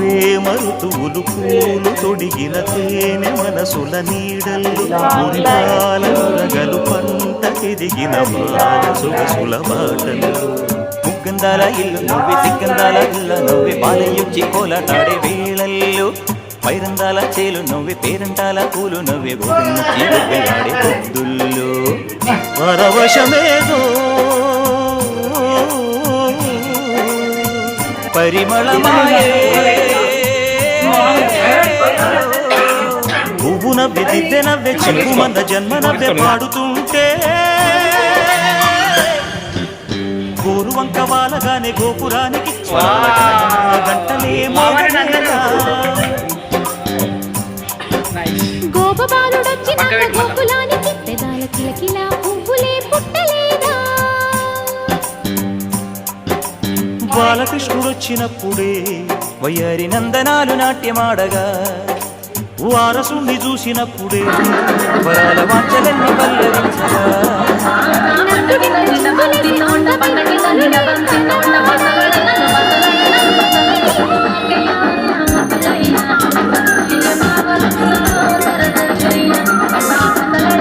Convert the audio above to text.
ప్రేమ ఋతువులు పూలు తొడిగిన తేనె మనసుల నీడల్లు మురిపాలగలు పంటకెదిగిన మాల సొగసుల బాటలు ముగ్గందాల ఇల్లు నువ్వే దిగ్గందాల ఇల్ల నువ్వే పాలయుచ్చి కోలటాడే వేళల్లో పైరందాల చేలు నువ్వే పేరంటాల పూలు నువ్వే ఆడే పొద్దుల్లో పరవశమేదో పరిమళమాయే పువ్వు నవ్వే దిద్దె నవ్వే చిక్కు మంద జన్మ నవ్వే పాడుతుంటే గోరువంక వాలగానే గోపురానికి గంటలే గోపబాలుడొచ్చినాక గోకులానికి పెదాల కిలకిలా పువ్వులే పుట్టలేదా బాలకృష్ణుడొచ్చినప్పుడే వయ్యారి నందనాలు నాట్యమాడగా వారసుని చూసినప్పుడే వరాల వాంఛలన్నీ పల్లవించగా